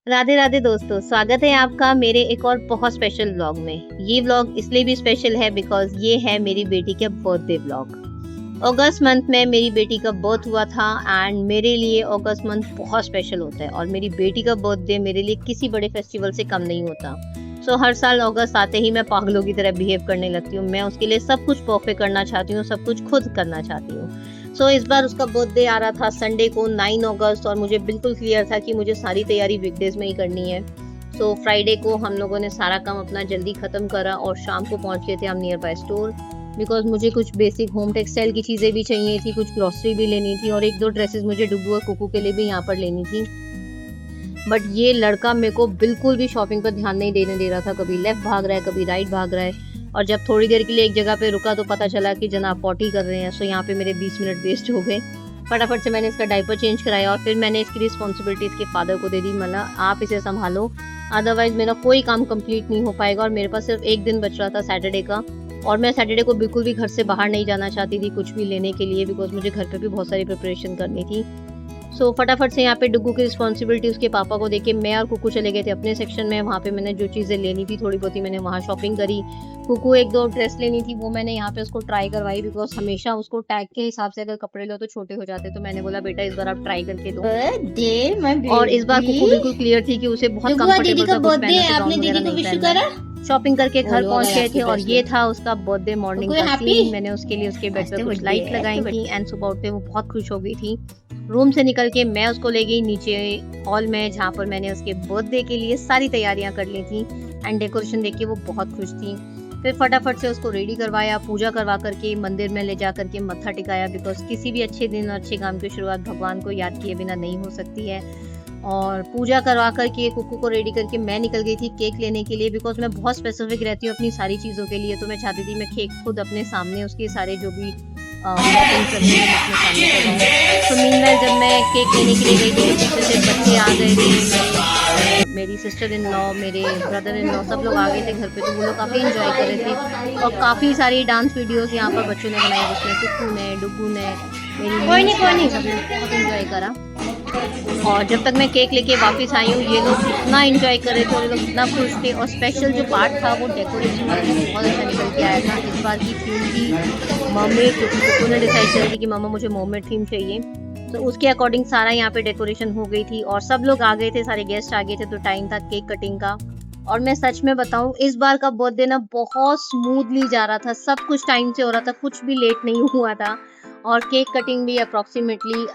राधे राधे दोस्तों, स्वागत है आपका मेरे एक और बहुत स्पेशल व्लॉग में। ये व्लॉग इसलिए भी स्पेशल है बिकॉज ये है मेरी बेटी का बर्थडे व्लॉग। अगस्त मंथ में मेरी बेटी का बर्थ हुआ था एंड मेरे लिए अगस्त मंथ बहुत स्पेशल होता है और मेरी बेटी का बर्थडे मेरे लिए किसी बड़े फेस्टिवल से कम नहीं होता। सो हर साल अगस्त आते ही मैं पागलों की तरह बिहेव करने लगती हूँ। मैं उसके लिए सब कुछ परफेक्ट करना चाहती हूँ, सब कुछ खुद करना चाहती हूँ। सो इस बार उसका बर्थडे आ रहा था संडे को 9 अगस्त और मुझे बिल्कुल क्लियर था कि मुझे सारी तैयारी वीकडेज में ही करनी है। सो फ्राइडे को हम लोगों ने सारा काम अपना जल्दी ख़त्म करा और शाम को पहुंच गए थे हम नियर बाय स्टोर बिकॉज मुझे कुछ बेसिक होम टेक्सटाइल की चीज़ें भी चाहिए थी, कुछ ग्रॉसरी भी लेनी थी और एक दो ड्रेसेस मुझे डुगू और कुकू के लिए भी यहाँ पर लेनी थी। बट ये लड़का मेरे को बिल्कुल भी शॉपिंग पर ध्यान नहीं देने दे रहा था। कभी लेफ्ट भाग रहा है, कभी राइट भाग रहा है और जब थोड़ी देर के लिए एक जगह पे रुका तो पता चला कि जनाब पॉटी कर रहे हैं। सो यहाँ पे मेरे 20 मिनट वेस्ट हो गए। फटाफट से मैंने इसका डायपर चेंज कराया और फिर मैंने इसकी रिस्पॉन्सिबिलिटी इसके फादर को दे दी। मतलब आप इसे संभालो, अदरवाइज मेरा कोई काम कंप्लीट नहीं हो पाएगा। और मेरे पास सिर्फ एक दिन बच रहा था सैटरडे का और मैं सैटरडे को बिल्कुल भी घर से बाहर नहीं जाना चाहती थी कुछ भी लेने के लिए बिकॉज मुझे घर पे भी बहुत सारी प्रिपरेशन करनी थी। सो फटाफट से यहाँ पे डुगू की रिस्पॉन्सिबिलिटी उसके पापा को देके मैं और कुकू चले गए थे अपने सेक्शन में। वहाँ पे मैंने जो चीज़ें लेनी थी थोड़ी बहुत ही मैंने वहाँ शॉपिंग करी। कुकू एक दो ड्रेस लेनी थी वो मैंने यहाँ पे उसको ट्राई करवाई बिकॉज हमेशा उसको टैग के हिसाब से अगर कपड़े लो तो छोटे हो जाते, तो मैंने बोला बेटा इस बार आप ट्राई करके दो। और इस बार कुकू बिल्कुल क्लियर थी कि उसे बहुत कंफर्टेबल था कुछ पहनने से, गाउन वगैरह नहीं पहनना। शॉपिंग करके घर पहुंच गए थे और ये था उसका बर्थडे मॉर्निंग का सीन। मैंने उसके लिए उसके बेड पे कुछ लाइट लगाई थी एंड सुबह उठते वो बहुत खुश हो गई थी। रूम से निकल के मैं उसको ले गई नीचे हॉल में जहाँ पर मैंने उसके बर्थडे के लिए सारी तैयारियां कर ली थी एंड डेकोरेशन देख के वो बहुत खुश थी। फिर फटाफट से उसको रेडी करवाया, पूजा करवा करके मंदिर में ले जा करके मत्था टिकाया बिकॉज किसी भी अच्छे दिन और अच्छे काम की शुरुआत भगवान को याद किए बिना नहीं हो सकती है। और पूजा करवा करके कुकू को रेडी करके मैं निकल गई थी केक लेने के लिए बिकॉज मैं बहुत स्पेसिफिक रहती हूँ अपनी सारी चीज़ों के लिए। तो मैं चाहती थी मैं केक खुद अपने सामने उसके सारे जो भी तो मीनवाइल जब मैं केक लेने के लिए गई थी पीछे से बच्चे आ गए थे, मेरी सिस्टर इन लॉ, मेरे ब्रदर इन लॉ, सब लोग आ गए थे घर पे। तो वो लोग काफ़ी इंजॉय कर रहे थे और काफ़ी सारी डांस वीडियोस यहाँ पर बच्चों ने बनाई जिसमें कुकू ने, डुगू ने, मेरी सब बहुत इंजॉय करा। और जब तक मैं केक लेके वापस आई हूँ ये लोग इतना एंजॉय कर रहे थे और ये लोग इतना खुश थे। और स्पेशल जो पार्ट था वो डेकोरेशन का बहुत अच्छा निकल के आया था। इस बार की थीम थी मर्मेड, क्योंकि कुकू ने डिसाइड करी थी कि मामा मुझे मर्मेड थीम चाहिए। तो उसके अकॉर्डिंग सारा यहाँ पे डेकोरेशन हो गई थी और सब लोग आ गए थे, सारे गेस्ट आ गए थे। तो टाइम था केक कटिंग का और मैं सच में बताऊं इस बार का बर्थडे ना बहुत स्मूथली जा रहा था, सब कुछ टाइम से हो रहा था, कुछ भी लेट नहीं हुआ था। और केक कटिंग भी अप्रॉक्सीमेटली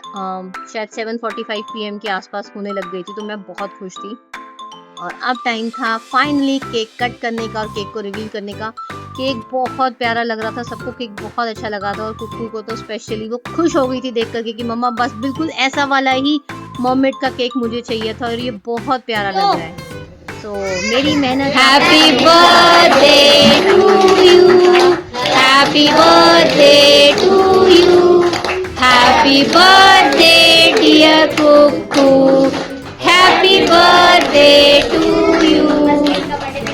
शायद 7:45 PM के आसपास होने लग गई थी। तो मैं बहुत खुश थी और अब टाइम था फाइनली केक कट करने का और केक को रिवील करने का। केक बहुत प्यारा लग रहा था, सबको केक बहुत अच्छा लगा था और कुकू को तो स्पेशली वो खुश हो गई थी देख करके कि मम्मा बस बिल्कुल ऐसा वाला ही मर्मेड का केक मुझे चाहिए था और ये बहुत प्यारा लग रहा है। तो मेरी मेहनत। Happy birthday to you, happy birthday to you, happy birthday dear Kuku, happy birthday to you,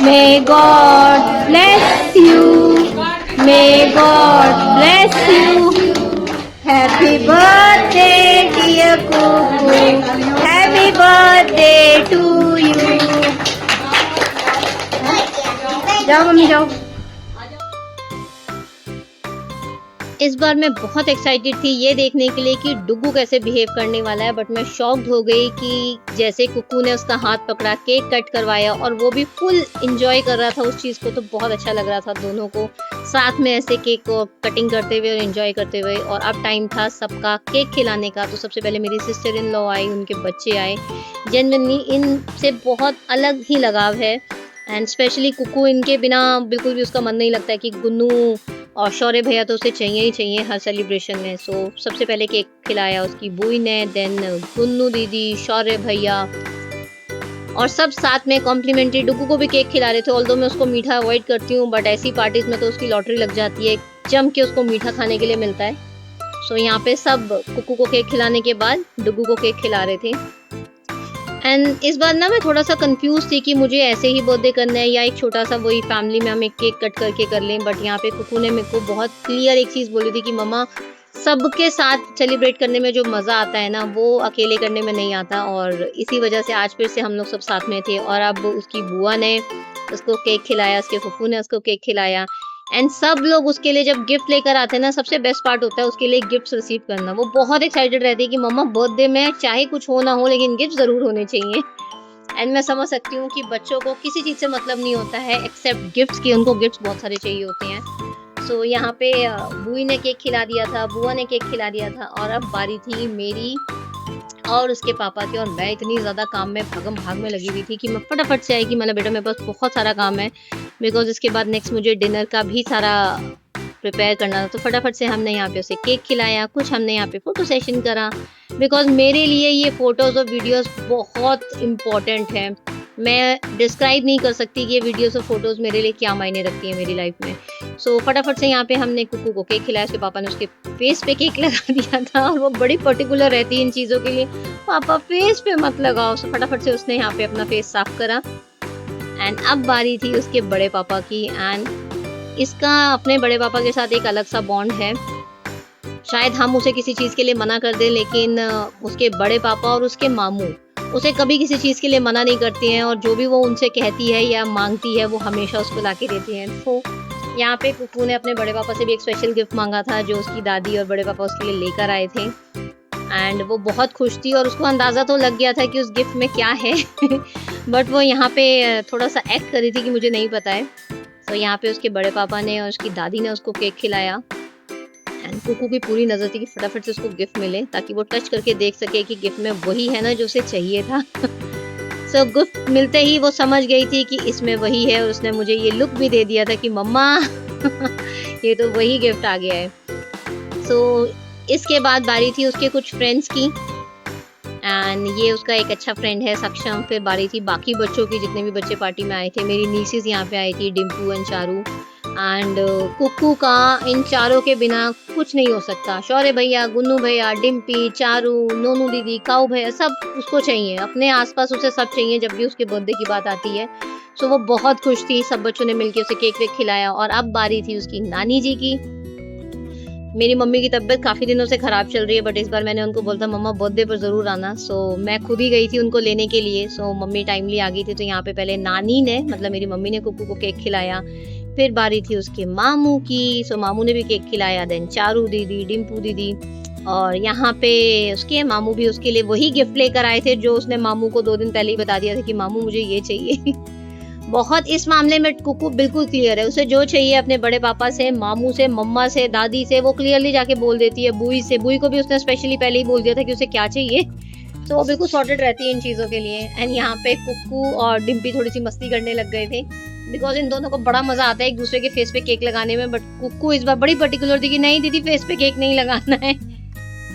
may God bless you, may God bless you, happy birthday dear Kuku, happy birthday to you. जाओ मम्मी जाओ। इस बार मैं बहुत excited थी ये देखने के लिए कि डुगू कैसे बिहेव करने वाला है। बट मैं शॉक्ड हो गई कि जैसे कुकू ने उसका हाथ पकड़ा, केक कट करवाया और वो भी फुल एंजॉय कर रहा था उस चीज़ को। तो बहुत अच्छा लग रहा था दोनों को साथ में ऐसे केक को कटिंग करते हुए और एंजॉय करते हुए। और अब टाइम था सबका केक खिलाने का। तो सबसे पहले मेरी सिस्टर इन लॉ आई, उनके बच्चे आए। जेन्युइनली इनसे बहुत अलग ही लगाव है एंड स्पेशली कुकू, इनके बिना बिल्कुल भी उसका मन नहीं लगता है कि गुन्नू और शौर्य भैया तो उसे चाहिए ही चाहिए हर सेलिब्रेशन में। सो सबसे पहले केक खिलाया उसकी बुई ने, देन गुन्नू दीदी, शौर्य भैया और सब साथ में कॉम्प्लीमेंट्री डुगू को भी केक खिला रहे थे। ऑल्दो मैं उसको मीठा अवॉइड करती हूँ बट ऐसी पार्टीज में तो उसकी लॉटरी लग जाती है, जम के उसको मीठा खाने के लिए मिलता है। सो यहाँ पे सब कुकू को केक खिलाने के बाद डुगू को केक खिला रहे थे। एंड इस बार ना मैं थोड़ा सा कंफ्यूज थी कि मुझे ऐसे ही बर्थडे करना है या एक छोटा सा वही फैमिली में हम एक केक कट करके कर लें। बट यहाँ पे कुकू ने मेरे को बहुत क्लियर एक चीज़ बोली थी कि मम्मा सबके साथ सेलिब्रेट करने में जो मज़ा आता है ना, वो अकेले करने में नहीं आता, और इसी वजह से आज फिर से हम लोग सब साथ में थे। और अब उसकी बुआ ने उसको केक खिलाया, उसके फूफू ने उसको केक खिलाया, एंड सब लोग उसके लिए जब गिफ्ट लेकर आते हैं ना, सबसे बेस्ट पार्ट होता है उसके लिए गिफ्ट्स रिसीव करना। वो बहुत एक्साइटेड रहती है कि मम्मा बर्थडे में चाहे कुछ हो ना हो लेकिन गिफ्ट ज़रूर होने चाहिए। एंड मैं समझ सकती हूँ कि बच्चों को किसी चीज़ से मतलब नहीं होता है एक्सेप्ट गिफ्ट्स की, उनको गिफ्ट्स बहुत सारे चाहिए होते हैं। सो यहाँ पे बुई ने केक खिला दिया था, बुआ ने केक खिला दिया था, और अब बारी थी मेरी और उसके पापा की। और मैं इतनी ज़्यादा काम में भागम भाग में लगी हुई थी कि मैं फटाफट से आई कि मैंने बेटा मेरे पास बहुत सारा काम है, बिकॉज इसके बाद नेक्स्ट मुझे डिनर का भी सारा प्रिपेयर करना था। तो फटाफट से हमने यहाँ पे उसे केक खिलाया, कुछ हमने यहाँ पे फ़ोटो सेशन करा, बिकॉज मेरे लिए ये फ़ोटोज़ और वीडियोज़ बहुत इम्पॉर्टेंट है। मैं डिस्क्राइब नहीं कर सकती कि ये वीडियोज़ और फ़ोटोज़ मेरे लिए क्या मायने रखती हैं मेरी लाइफ में। सो फटाफट से यहाँ पे हमने कुक्कू को केक खिलाया, उसके पापा ने उसके फेस पे केक लगा दिया था, और वो बड़ी पर्टिकुलर रहती है इन चीज़ों के लिए, पापा फेस पे मत लगाओ। सो फटाफट से उसने यहाँ पे अपना फेस साफ करा। एंड अब बारी थी उसके बड़े पापा की, एंड इसका अपने बड़े पापा के साथ एक अलग सा बॉन्ड है। शायद हम उसे किसी चीज़ के लिए मना कर दें, लेकिन उसके बड़े पापा और उसके मामू उसे कभी किसी चीज़ के लिए मना नहीं करते हैं, और जो भी वो उनसे कहती है या मांगती है वो हमेशा उसको ला के देते हैं। तो यहाँ पे कुक्कू ने अपने बड़े पापा से भी एक स्पेशल गिफ्ट मांगा था जो उसकी दादी और बड़े पापा उसके लिए लेकर आए थे, एंड वो बहुत खुश थी और उसको अंदाज़ा तो लग गया था कि उस गिफ्ट में क्या है बट वो यहाँ पे थोड़ा सा एक्ट कर रही थी कि मुझे नहीं पता है। तो यहाँ पे उसके बड़े पापा ने और उसकी दादी ने उसको केक खिलाया, एंड कुकू की पूरी नज़र थी कि फटाफट से उसको गिफ्ट मिले ताकि वो टच करके देख सके कि गिफ्ट में वही है ना जो उसे चाहिए था। सो गिफ्ट मिलते ही वो समझ गई थी कि इसमें वही है, और उसने मुझे ये लुक भी दे दिया था कि मम्मा ये तो वही गिफ्ट आ गया है। सो इसके बाद बारी थी उसके कुछ फ्रेंड्स की, एंड ये उसका एक अच्छा फ्रेंड है सक्षम। फिर बारी थी बाकी बच्चों की, जितने भी बच्चे पार्टी में आए थे। मेरी नीसेस यहाँ पे आई थी, डिम्पू एंड चारू, एंड कुक्कू का इन चारों के बिना कुछ नहीं हो सकता। शौर्य भैया, गुन्नू भैया, डिम्पी, चारू, नोनू दीदी, काऊ भैया, सब उसको चाहिए, अपने आसपास उसे सब चाहिए जब भी उसके बर्थडे की बात आती है। सो वो बहुत खुश थी, सब बच्चों ने मिलकर उसे केक वेक खिलाया। और अब बारी थी उसकी नानी जी की। मेरी मम्मी की तबीयत काफ़ी दिनों से ख़राब चल रही है, बट इस बार मैंने उनको बोला था मम्मा बर्थडे पर ज़रूर आना। सो मैं खुद ही गई थी उनको लेने के लिए। सो मम्मी टाइमली आ गई थी। तो यहाँ पे पहले नानी ने, मतलब मेरी मम्मी ने कुक्कू को केक खिलाया, फिर बारी थी उसके मामू की। सो मामू ने भी केक खिलाया, देन चारू दीदी, डिम्पू दीदी, और यहाँ पे उसके मामू भी उसके लिए वही गिफ्ट लेकर आए थे जो उसने मामू को 2 दिन पहले ही बता दिया था कि मामू मुझे ये चाहिए। बहुत इस मामले में कुक्कू बिल्कुल क्लियर है, उसे जो चाहिए अपने बड़े पापा से, मामू से, मम्मा से, दादी से वो क्लियरली जाके बोल देती है। बुई से, बुई को भी उसने स्पेशली पहले ही बोल दिया था कि उसे क्या चाहिए। तो वो बिल्कुल सॉर्टेड रहती है इन चीज़ों के लिए। एंड यहाँ पे कुक्कू और डिम्पी थोड़ी सी मस्ती करने लग गए थे, बिकॉज इन दोनों को बड़ा मजा आता है एक दूसरे के फेस पे केक लगाने में। बट कुक्कू इस बार बड़ी पर्टिकुलर थी कि नहीं दीदी फेस पे केक नहीं लगाना है।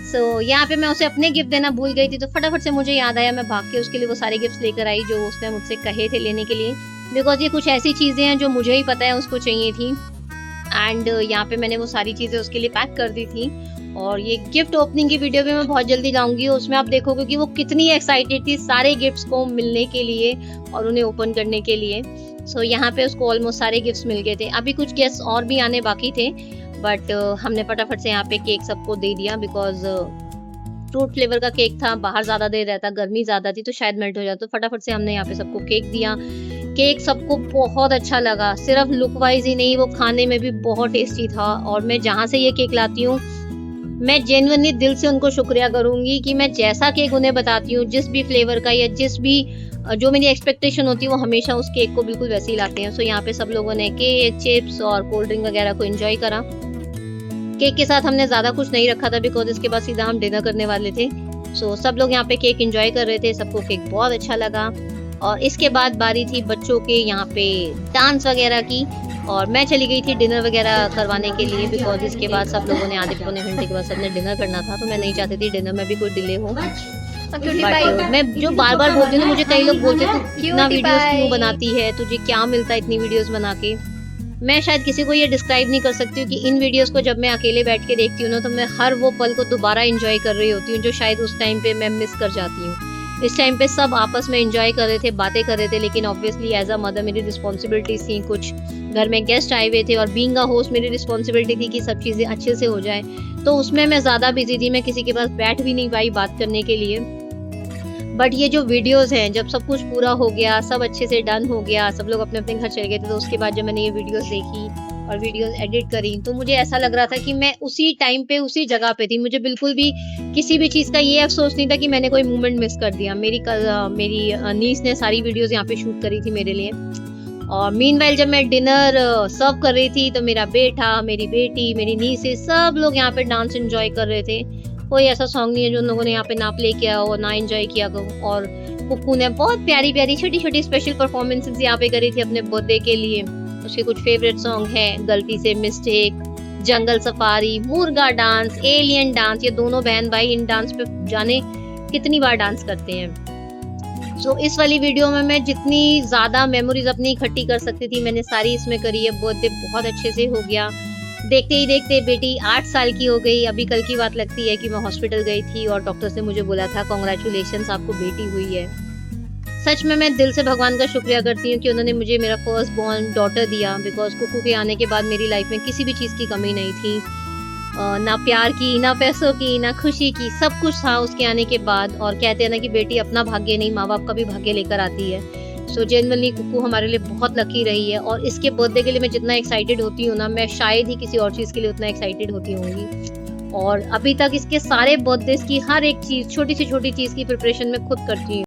सो यहाँ पे मैं उसे अपने गिफ्ट देना भूल गई थी, तो फटाफट से मुझे याद आया, मैं भाग के उसके लिए वो सारे गिफ्ट्स लेकर आई जो उसने मुझसे कहे थे लेने के लिए, बिकॉज ये कुछ ऐसी चीज़ें हैं जो मुझे ही पता है उसको चाहिए थी। एंड यहाँ पे मैंने वो सारी चीज़ें उसके लिए पैक कर दी थी। और ये गिफ्ट ओपनिंग की वीडियो भी मैं बहुत जल्दी लाऊंगी, उसमें आप देखोगे कि वो कितनी एक्साइटेड थी सारे गिफ्ट्स को मिलने के लिए और उन्हें ओपन करने के लिए। सो यहाँ पे उसको ऑलमोस्ट सारे गिफ्ट्स मिल गए थे। अभी कुछ गेस्ट और भी आने बाकी थे, बट हमने फटाफट से यहाँ पे केक सबको दे दिया, बिकॉज फ्रूट फ्लेवर का केक था, बाहर ज़्यादा देर रहता, गर्मी ज़्यादा थी तो शायद मेल्ट हो जाता। तो फटाफट से हमने यहाँ पे सबको केक दिया। केक सबको बहुत अच्छा लगा, सिर्फ लुक वाइज ही नहीं, वो खाने में भी बहुत टेस्टी था। और मैं जहाँ से ये केक लाती हूँ, मैं जेन्युइनली दिल से उनको शुक्रिया करूँगी कि मैं जैसा केक उन्हें बताती हूँ, जिस भी फ्लेवर का या जिस भी जो मेरी एक्सपेक्टेशन होती है, वो हमेशा उस केक को बिल्कुल वैसे ही लाते हैं। सो यहाँ पे सब लोगों ने केक, चिप्स और कोल्ड ड्रिंक वगैरह को एंजॉय करा। केक के साथ हमने ज़्यादा कुछ नहीं रखा था, बिकॉज इसके बाद सीधा हम डिनर करने वाले थे। सो सब लोग यहाँ पे केक एंजॉय कर रहे थे, सबको केक बहुत अच्छा लगा। और इसके बाद बारी थी बच्चों के यहाँ पे डांस वगैरह की, और मैं चली गई थी डिनर वगैरह करवाने के लिए, बिकॉज इसके बाद सब लोगों ने आधे पौने घंटे के बाद सबने डिनर करना था, तो मैं नहीं चाहती थी डिनर में भी कोई डिले हो। बट मैं जो बार बार बोलती हूँ, मुझे कई लोग बोलते हैं तू इतना वीडियोस क्यों बनाती है, तुझे क्या मिलता है इतनी वीडियोस बना के। मैं शायद किसी को ये डिस्क्राइब नहीं कर सकती हूँ कि इन वीडियोस को जब मैं अकेले बैठ के देखती हूँ ना, तो मैं हर वो पल को दोबारा एंजॉय कर रही होती हूँ जो शायद उस टाइम पे मैं मिस कर जाती हूँ। इस टाइम पे सब आपस में एंजॉय कर रहे थे, बातें कर रहे थे, लेकिन ऑब्वियसली एज अ मदर मेरी रिस्पॉन्सिबिलिटीज थी कुछ घर में गेस्ट आए हुए थे और बीइंग अ होस्ट मेरी रिस्पॉन्सिबिलिटी थी कि सब चीज़ें अच्छे से हो जाए, तो उसमें मैं ज़्यादा बिजी थी, मैं किसी के पास बैठ भी नहीं पाई बात करने के लिए। बट ये जो वीडियोस हैं, जब सब कुछ पूरा हो गया, सब अच्छे से डन हो गया, सब लोग अपने अपने घर चले गए थे, तो उसके बाद जब मैंने ये वीडियोस देखी और वीडियोस एडिट करी, तो मुझे ऐसा लग रहा था कि मैं उसी टाइम पे उसी जगह पे थी। मुझे बिल्कुल भी किसी भी चीज़ का ये अफसोस नहीं था कि मैंने कोई मोमेंट मिस कर दिया। मेरी नीस ने सारी वीडियोस यहाँ पे शूट करी थी मेरे लिए। और मीनवाइल जब मैं डिनर सर्व कर रही थी, तो मेरा बेटा, मेरी बेटी, मेरी नीसेस सब लोग यहाँ पे डांस एंजॉय कर रहे थे। कोई ऐसा सॉन्ग नहीं है जो उन लोगों ने यहाँ पे ना प्ले किया हो, ना एंजॉय किया हो। और कुक्कू ने बहुत प्यारी-प्यारी, छोटी-छोटी स्पेशल परफॉर्मेंसेस यहाँ पे करी थी अपने बर्थडे के लिए। उसके कुछ फेवरेट सॉन्ग हैं, गलती से मिस्टेक, जंगल सफारी, मुर्गा डांस, एलियन डांस। ये दोनों बहन भाई इन डांस पे जाने कितनी बार डांस करते हैं। सो इस वाली वीडियो में मैं जितनी ज़्यादा मेमोरीज अपनी इकट्ठी कर सकती थी, मैंने सारी इसमें करी है। बर्थडे बहुत अच्छे से हो गया। देखते ही देखते बेटी 8 साल की हो गई। अभी कल की बात लगती है कि मैं हॉस्पिटल गई थी और डॉक्टर से मुझे बोला था, कांग्रेचुलेशंस, आपको बेटी हुई है। सच में मैं दिल से भगवान का शुक्रिया करती हूँ कि उन्होंने मुझे मेरा फर्स्ट बॉर्न डॉटर दिया, बिकॉज कुकू के आने के बाद मेरी लाइफ में किसी भी चीज़ की कमी नहीं थी। ना प्यार की, ना पैसों की, ना खुशी की, सब कुछ था उसके आने के बाद। और कहते हैं ना कि बेटी अपना भाग्य नहीं, माँ बाप का भी भाग्य लेकर आती है। सो जेन्युइनली कुकू हमारे लिए बहुत लकी रही है। और इसके बर्थडे के लिए मैं जितना एक्साइटेड होती हूँ ना, मैं शायद ही किसी और चीज़ के लिए उतना एक्साइटेड होती होंगी। और अभी तक इसके सारे बर्थडेज की हर एक चीज़, छोटी से छोटी चीज़ की प्रिपरेशन मैं खुद करती हूँ।